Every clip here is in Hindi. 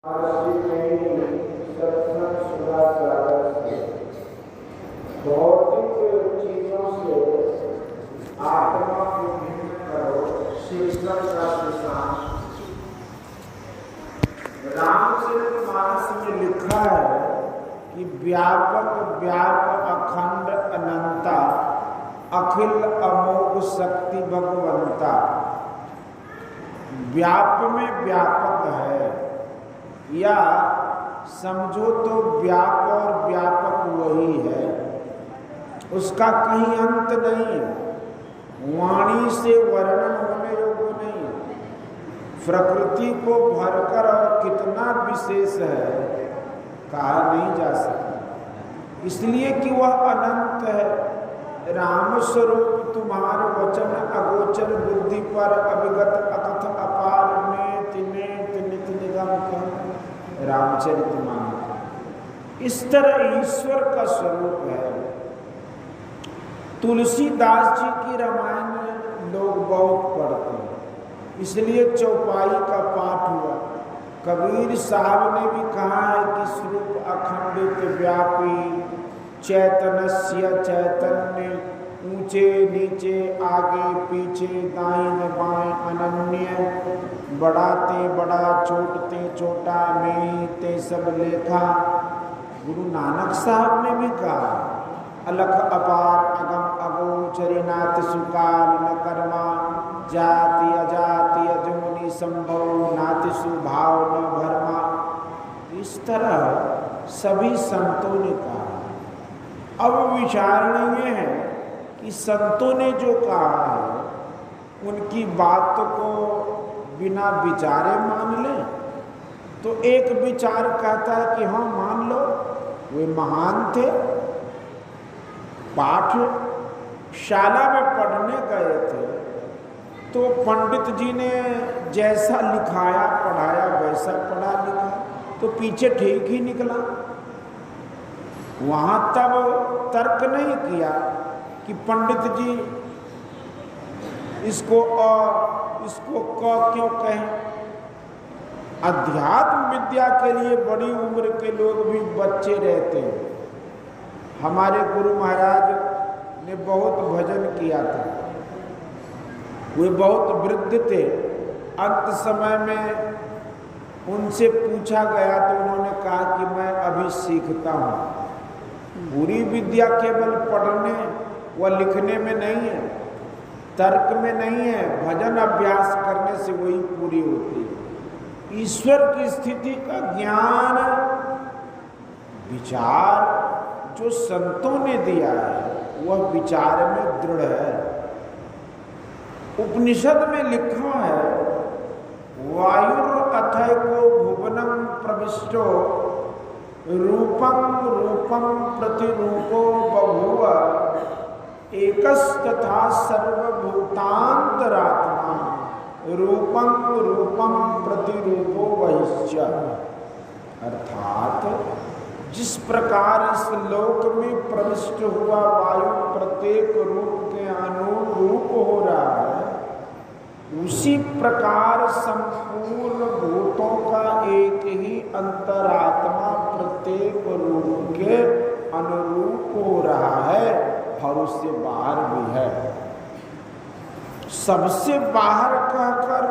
भौतिक चीजों से आत्मा को भिन्न करो शीर्षक का सिद्धांत। रामचरितमानस में लिखा है कि व्यापक व्यापक अखंड अनंता अखिल अमोघ शक्ति भगवंता। व्याप में व्यापक है, या समझो तो व्याप और व्यापक वही है, उसका कहीं अंत नहीं है, वाणी से वर्णन होने योग्य नहीं है। प्रकृति को भरकर और कितना विशेष है कहा नहीं जा सकता, इसलिए कि वह अनंत है। राम स्वरूप तुम्हारे वचन अगोचर बुद्धि पर अभिगत अकथ अपार नेत नेत नित निगम कर। रामचरितमानस इस तरह ईश्वर का स्वरूप है। तुलसीदास जी की रामायण लोग बहुत पढ़ते हैं, इसलिए चौपाई का पाठ हुआ। कबीर साहब ने भी कहा है कि स्वरूप अखंडित व्यापी चैतन्य चैतन्य ऊंचे नीचे आगे पीछे दाएं बाएं अनन्य बढ़ाते बड़ा छोटते छोटा में ते सब लेखा। गुरु नानक साहब ने भी कहा अलख अपार अगम अगोचरी नाथ सुकाल न कर्मा जाति अजाति अजोनि संभव नाति सुभाव न भरमा। इस तरह सभी संतों ने कहा। अब विचारणीय है कि संतों ने जो कहा है उनकी बात को बिना विचारे मान लें, तो एक विचार कहता है कि हाँ मान लो, वे महान थे, पाठशाला में पढ़ने गए थे तो पंडित जी ने जैसा लिखाया पढ़ाया वैसा पढ़ा लिखा, तो पीछे ठीक ही निकला। वहाँ तब तर्क नहीं किया कि पंडित जी इसको क क्यों कहें। अध्यात्म विद्या के लिए बड़ी उम्र के लोग भी बच्चे रहते हैं। हमारे गुरु महाराज ने बहुत भजन किया था, वे बहुत वृद्ध थे। अंत समय में उनसे पूछा गया तो उन्होंने कहा कि मैं अभी सीखता हूँ। पूरी विद्या केवल पढ़ने व लिखने में नहीं है, तर्क में नहीं है, भजन अभ्यास करने से वही पूरी होती है। ईश्वर की स्थिति का ज्ञान विचार जो संतों ने दिया है वह विचार में दृढ़ है। उपनिषद में लिखा है वायुर अथय को भुवनम प्रविष्टो रूपम रूपम प्रतिरूपो बभूव एकस्तथा सर्वभूतांतरात्मा रूपम रूपम प्रतिरूपो वहिश्च। अर्थात जिस प्रकार इस लोक में प्रविष्ट हुआ वायु प्रत्येक रूप के अनुरूप हो रहा है, उसी प्रकार संपूर्ण भूतों का एक ही अंतरात्मा प्रत्येक रूप के अनुरूप हो रहा है और उससे बाहर भी है। सबसे बाहर कहकर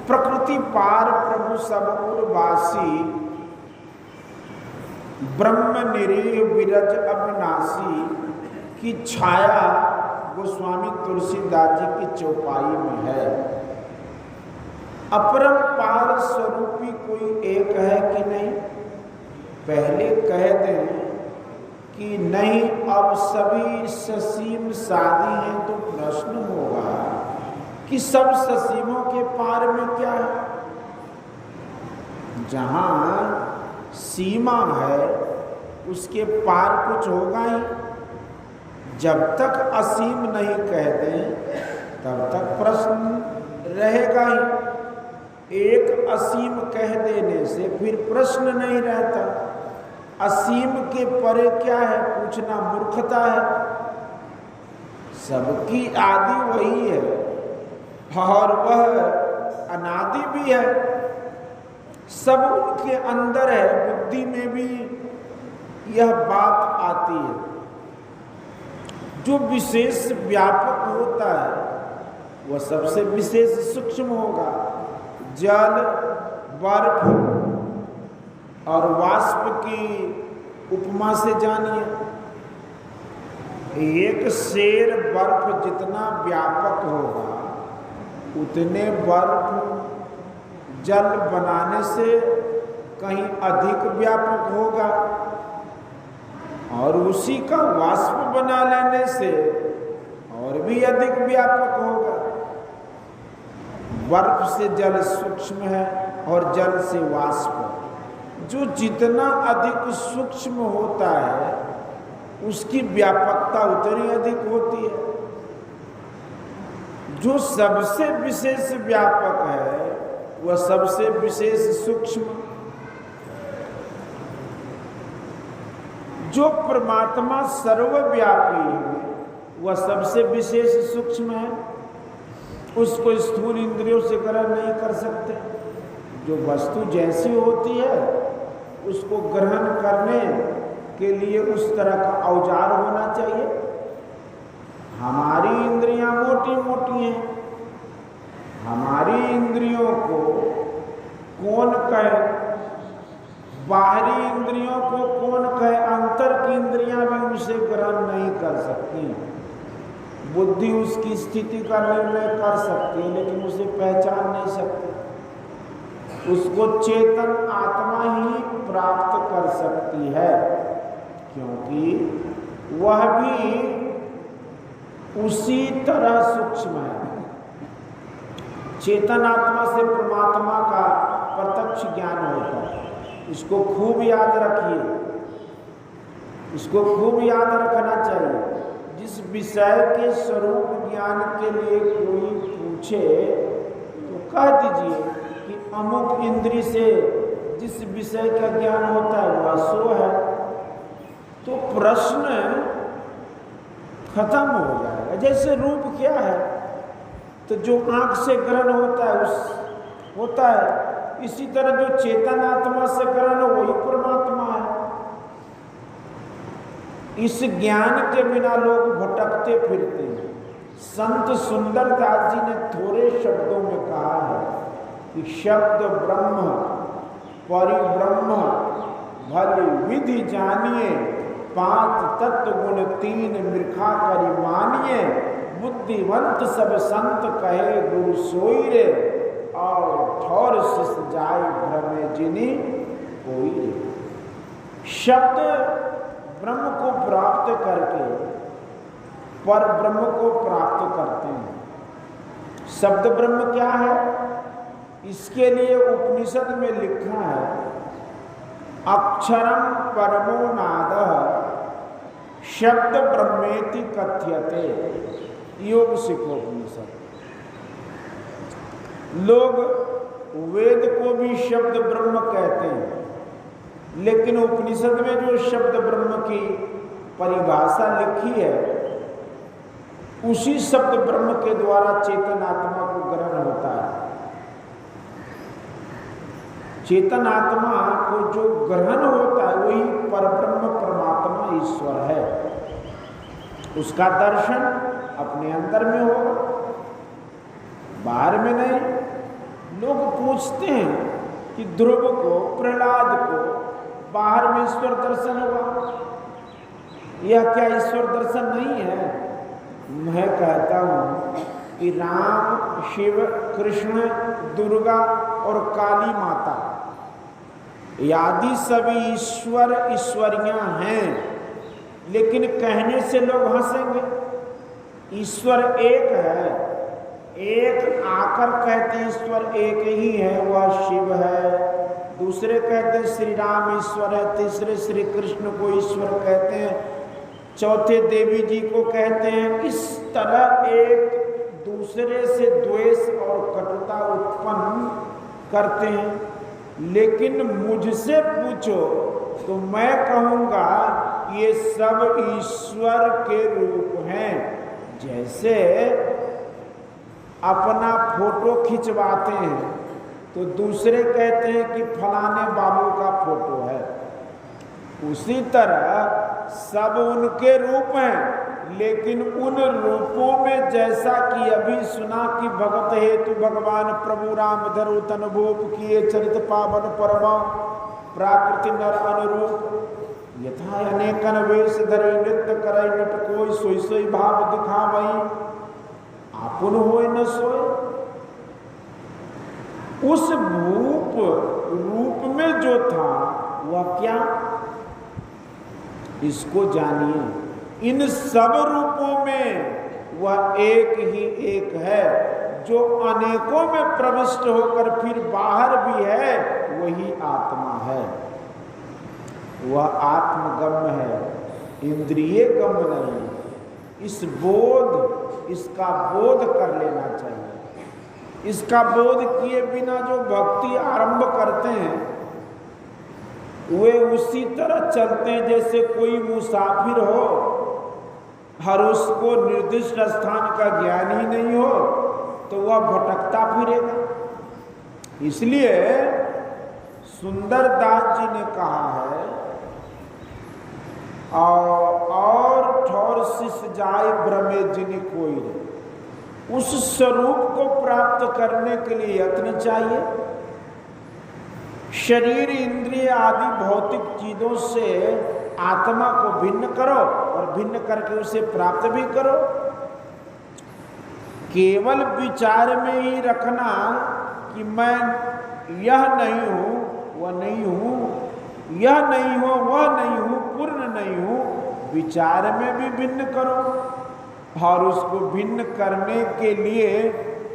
प्रकृति पार प्रभु सबकुलवासी ब्रह्म निरीह विरज अविनाशी की छाया गोस्वामी तुलसीदास जी की चौपाई में है। अपरंपार स्वरूपी कोई एक है कि नहीं? पहले कह दें कि नहीं, अब सभी ससीम शादी हैं तो प्रश्न होगा कि सब ससीमों के पार में क्या है? जहां सीमा है उसके पार कुछ होगा ही। जब तक असीम नहीं कह दें तब तक प्रश्न रहेगा ही। एक असीम कह देने से फिर प्रश्न नहीं रहता। असीम के परे क्या है पूछना मूर्खता है। सबकी आदि वही है और वह अनादि भी है। सब उनके अंदर है, बुद्धि में भी यह बात आती है। जो विशेष व्यापक होता है वह सबसे विशेष सूक्ष्म होगा। जल, बर्फ और वाष्प की उपमा से जानिए, एक शेर बर्फ जितना व्यापक होगा उतने बर्फ जल बनाने से कहीं अधिक व्यापक होगा, और उसी का वाष्प बना लेने से और भी अधिक व्यापक होगा। बर्फ से जल सूक्ष्म है और जल से वाष्प। जो जितना अधिक सूक्ष्म होता है उसकी व्यापकता उतनी अधिक होती है। जो सबसे विशेष व्यापक है वह सबसे विशेष सूक्ष्म। जो परमात्मा सर्वव्यापी है वह सबसे विशेष सूक्ष्म है। उसको स्थूल इंद्रियों से ग्रहण नहीं कर सकते। जो वस्तु जैसी होती है उसको ग्रहण करने के लिए उस तरह का औजार होना चाहिए। हमारी इंद्रियां मोटी मोटी हैं, हमारी इंद्रियों को कौन कहे, बाहरी इंद्रियों को कौन कहे, अंतर की इंद्रियां भी उसे ग्रहण नहीं कर सकती। बुद्धि उसकी स्थिति का निर्णय कर सकती है लेकिन उसे पहचान नहीं सकती। उसको चेतन आत्मा ही प्राप्त कर सकती है, क्योंकि वह भी उसी तरह सूक्ष्म है। चेतन आत्मा से परमात्मा का प्रत्यक्ष ज्ञान होता है। इसको खूब याद रखिए, इसको खूब याद रखना चाहिए। जिस विषय के स्वरूप ज्ञान के लिए कोई पूछे तो कह दीजिए कि अमुक इंद्रिय से जिस विषय का ज्ञान होता है वह सो है, तो प्रश्न खत्म हो जाएगा। जैसे रूप क्या है, तो जो आंख से ग्रहण होता है, इसी तरह जो चेतन आत्मा से ग्रहण हो वही परमात्मा है। इस ज्ञान के बिना लोग भटकते फिरते हैं। संत सुंदरदास जी ने थोड़े शब्दों में कहा है कि शब्द ब्रह्म परिब्रह्म भली विधि जानिए, 5 तत्व गुण 3 मृखा करि मानिए, बुद्धिवंत सब संत कहे गुरु सोई रे, और ठौर शिष जाय भ्रमे जिनि कोई रे। शब्द ब्रह्म को प्राप्त करके पर ब्रह्म को प्राप्त करते हैं। शब्द ब्रह्म क्या है? इसके लिए उपनिषद में लिखा है, अक्षरम परमो नादः शब्द ब्रह्मेति कथ्यते। योग सिखोपनिषद। लोग वेद को भी शब्द ब्रह्म कहते हैं, लेकिन उपनिषद में जो शब्द ब्रह्म की परिभाषा लिखी है उसी शब्द ब्रह्म के द्वारा चेतन आत्मा को ग्रहण होता है। चेतन आत्मा को जो ग्रहण होता है वही परब्रह्म परमात्मा ईश्वर है। उसका दर्शन अपने अंदर में होगा, बाहर में नहीं। लोग पूछते हैं कि ध्रुव को, प्रहलाद को बाहर में ईश्वर दर्शन हुआ, यह क्या ईश्वर दर्शन नहीं है? मैं कहता हूं कि राम, शिव, कृष्ण, दुर्गा और काली माता आदि सभी ईश्वर ईश्वरियां हैं, लेकिन कहने से लोग हंसेंगे। ईश्वर एक है, एक आकर कहते ईश्वर एक ही है, वह शिव है। दूसरे कहते श्री राम ईश्वर है, तीसरे श्री कृष्ण को ईश्वर कहते हैं, चौथे देवी जी को कहते हैं। इस तरह एक दूसरे से द्वेष और कटुता उत्पन्न करते हैं। लेकिन मुझसे पूछो तो मैं कहूँगा ये सब ईश्वर के रूप हैं। जैसे अपना फोटो खिंचवाते हैं तो दूसरे कहते हैं कि फलाने बाबू का फोटो है। उसी तरह सब उनके रूप हैं, लेकिन उन रूपों में जैसा कि अभी सुना कि भगत हेतु भगवान प्रभु राम धरु तन भूप किए चरित पावन परमा प्राकृति नर अनुरूप यथा अनेकन वेश धरे नृत्य करे नट कोई सोई सोई भाव दिखा वही आपुन होय न सोय। उस रूप में जो था वह क्या, इसको जानिए। इन सब रूपों में वह एक ही एक है, जो अनेकों में प्रविष्ट होकर फिर बाहर भी है, वही आत्मा है। वह आत्मगम्य है, इंद्रिय गम्य नहीं। इसका बोध कर लेना चाहिए। इसका बोध किए बिना जो भक्ति आरंभ करते हैं वे उसी तरह चलते हैं जैसे कोई मुसाफिर हो और उसको निर्दिष्ट स्थान का ज्ञान ही नहीं हो तो वह भटकता फिरेगा। इसलिए सुंदरदास जी ने कहा है और ठौर शिष जाए भ्रमे जिन कोई रे। उस स्वरूप को प्राप्त करने के लिए यत्न चाहिए। शरीर इंद्रिय आदि भौतिक चीजों से आत्मा को भिन्न करो और भिन्न करके उसे प्राप्त भी करो। केवल विचार में ही रखना कि मैं यह नहीं हूं वह नहीं हूं, यह नहीं हो वह नहीं हूं, पूर्ण नहीं हूं, विचार में भी भिन्न करो और उसको भिन्न करने के लिए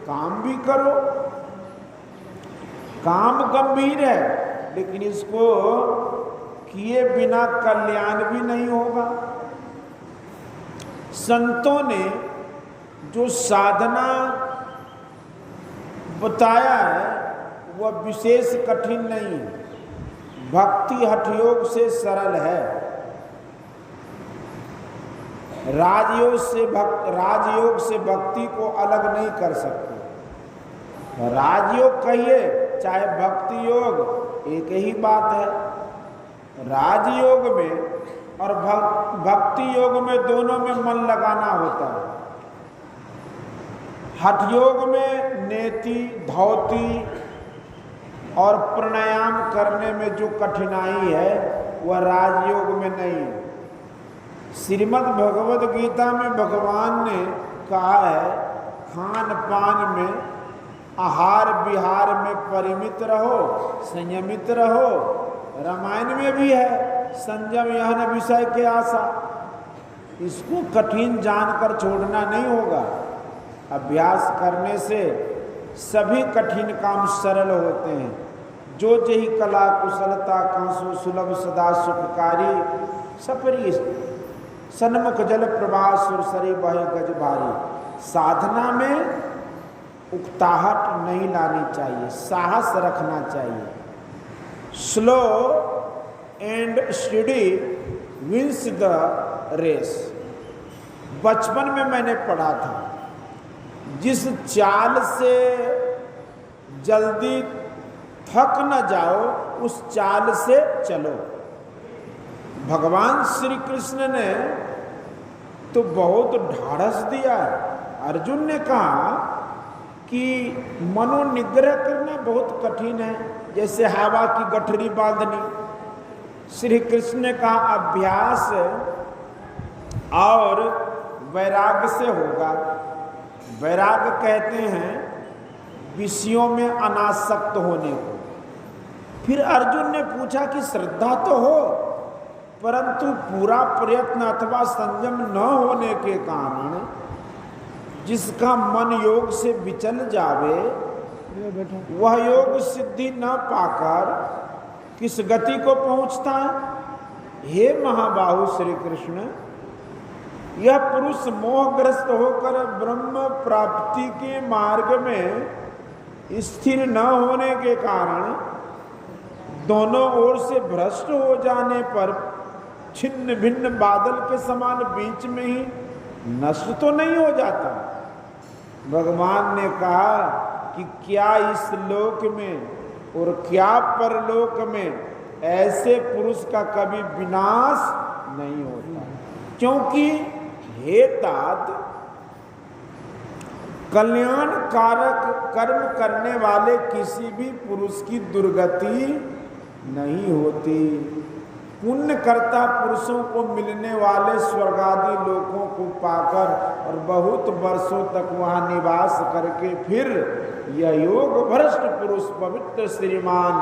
काम भी करो। काम गंभीर है, लेकिन इसको किए बिना कल्याण भी नहीं होगा। संतों ने जो साधना बताया है वह विशेष कठिन नहीं है। भक्ति हठयोग से सरल है। राजयोग से भक्ति को अलग नहीं कर सकते। राजयोग कहिए चाहे भक्ति योग एक ही बात है। राजयोग में और भक्ति योग में दोनों में मन लगाना होता है। हठ योग में नेति धौति और प्राणायाम करने में जो कठिनाई है वह राजयोग में नहीं। श्रीमद् भगवद गीता में भगवान ने कहा है खान पान में आहार विहार में परिमित रहो, संयमित रहो। रामायण में भी है संयम यह न विषय के आशा। इसको कठिन जानकर छोड़ना नहीं होगा। अभ्यास करने से सभी कठिन काम सरल होते हैं। जो जही कला कुशलता कांसो सुलभ सदा सुखकारी सपरी सन्मुख जल प्रवाह सुरसरी बहे गज भारी। साधना में उकताहट नहीं लानी चाहिए, साहस रखना चाहिए। Slow and steady wins the race. बचपन में मैंने पढ़ा था जिस चाल से जल्दी थक न जाओ उस चाल से चलो। भगवान श्री कृष्ण ने तो बहुत ढाढ़स दिया। अर्जुन ने कहा कि मनोनिग्रह करना बहुत कठिन है, जैसे हवा की गठरी बांधनी। श्री कृष्ण ने कहा अभ्यास और वैराग्य से होगा। वैराग्य कहते हैं विषयों में अनासक्त होने को। फिर अर्जुन ने पूछा कि श्रद्धा तो हो परंतु पूरा प्रयत्न अथवा संयम न होने के कारण जिसका मन योग से विचल जावे वह योग सिद्धि न पाकर किस गति को पहुंचता है। हे महाबाहु श्री कृष्ण, यह पुरुष मोहग्रस्त होकर ब्रह्म प्राप्ति के मार्ग में स्थिर न होने के कारण दोनों ओर से भ्रष्ट हो जाने पर छिन्न भिन्न बादल के समान बीच में ही नष्ट तो नहीं हो जाता। भगवान ने कहा कि क्या इस लोक में और क्या परलोक में ऐसे पुरुष का कभी विनाश नहीं होता, क्योंकि हे तात कल्याण कारक कर्म करने वाले किसी भी पुरुष की दुर्गति नहीं होती। पुण्य कर्ता पुरुषों को मिलने वाले स्वर्गादि लोकों को पाकर और बहुत वर्षों तक वहां निवास करके फिर यह योग भ्रष्ट पुरुष पवित्र श्रीमान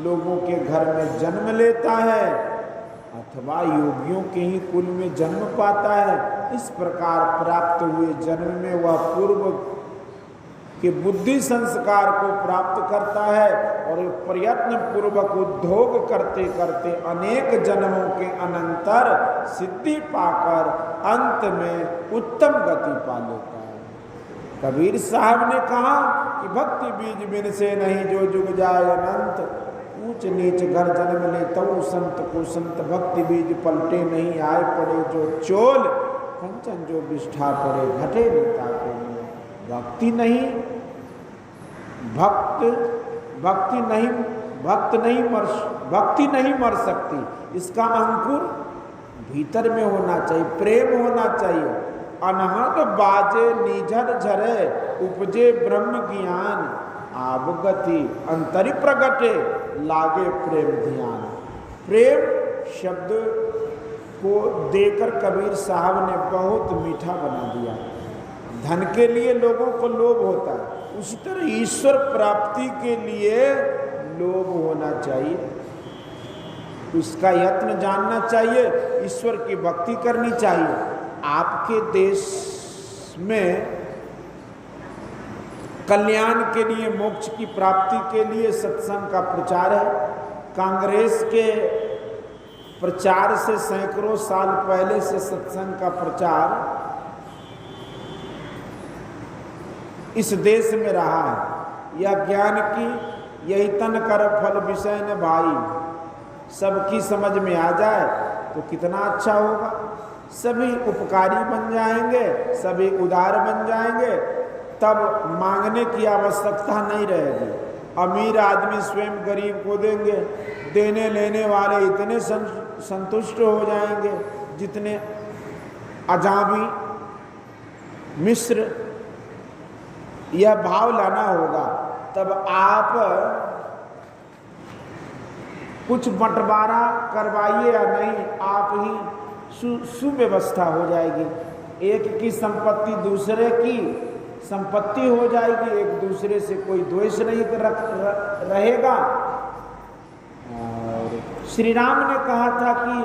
लोगों के घर में जन्म लेता है अथवा योगियों के ही कुल में जन्म पाता है। इस प्रकार प्राप्त हुए जन्म में वह पूर्व के बुद्धि संस्कार को प्राप्त करता है और प्रयत्न पूर्वक उद्योग करते करते अनेक जन्मों के अनंतर सिद्धि पाकर अंत में उत्तम गति पा लेता है। कबीर साहब ने कहा कि भक्ति बीज बिन से नहीं जो जुग जाए अनंत, ऊंच नीच घर जन्म ले तऊ संत को संत, भक्ति बीज पलटे नहीं आए पड़े जो चोल, कंचन जो बिष्ठा पड़े घटे नेता को। भक्ति नहीं मर सकती। इसका अंकुर भीतर में होना चाहिए, प्रेम होना चाहिए। अनहद बाजे निझर झरे उपजे ब्रह्म ज्ञान, आवगति अंतरि प्रगटे लागे प्रेम ध्यान। प्रेम शब्द को देकर कबीर साहब ने बहुत मीठा बना दिया। धन के लिए लोगों को लोभ होता है, उसी तरह ईश्वर प्राप्ति के लिए लोभ होना चाहिए। उसका यत्न जानना चाहिए, ईश्वर की भक्ति करनी चाहिए। आपके देश में कल्याण के लिए, मोक्ष की प्राप्ति के लिए सत्संग का प्रचार है। कांग्रेस के प्रचार से सैकड़ों साल पहले से सत्संग का प्रचार इस देश में रहा है। यह ज्ञान की यही तन कर फल विषय न भाई, सबकी समझ में आ जाए तो कितना अच्छा होगा। सभी उपकारी बन जाएंगे, सभी उदार बन जाएंगे, तब मांगने की आवश्यकता नहीं रहेगी। अमीर आदमी स्वयं गरीब को देंगे, देने लेने वाले इतने संतुष्ट हो जाएंगे जितने अजामी मिस्र। यह भाव लाना होगा, तब आप कुछ बंटवारा करवाइए या नहीं, आप ही सुव्यवस्था हो जाएगी। एक की संपत्ति दूसरे की संपत्ति हो जाएगी, एक दूसरे से कोई द्वेष नहीं रहेगा। और श्री राम ने कहा था कि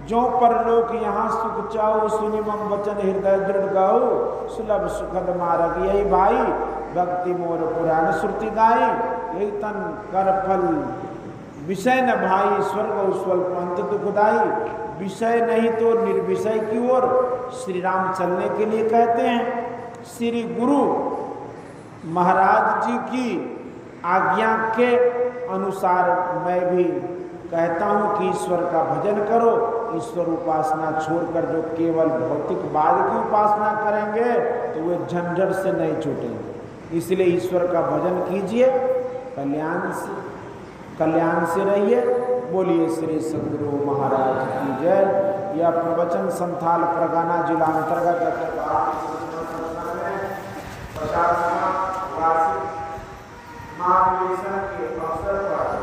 जो परलोक यहाँ सुख चाओ, सुनि मम वचन हृदय दृढ़ गाओ, सुलभ सुखद मार्ग यही भाई, भक्ति मोर पुराण श्रुति गाई, यही तन कर फल विषय न भाई, स्वर्ग स्वल्प अंत दुखदाई। विषय नहीं तो निर्विषय की ओर श्री राम चलने के लिए कहते हैं। श्री गुरु महाराज जी की आज्ञा के अनुसार मैं भी कहता हूँ कि ईश्वर का भजन करो। ईश्वर उपासना छोड़कर जो केवल भौतिकवाद की उपासना करेंगे तो वे झंझट से नहीं छूटेंगे। इसलिए ईश्वर का भजन कीजिए, कल्याण से रहिए। बोलिए श्री सद्गुरु महाराज की जय। यह प्रवचन संथाल परगना जिला अंतर्गत वार्षिक महावेशन के अवसर पर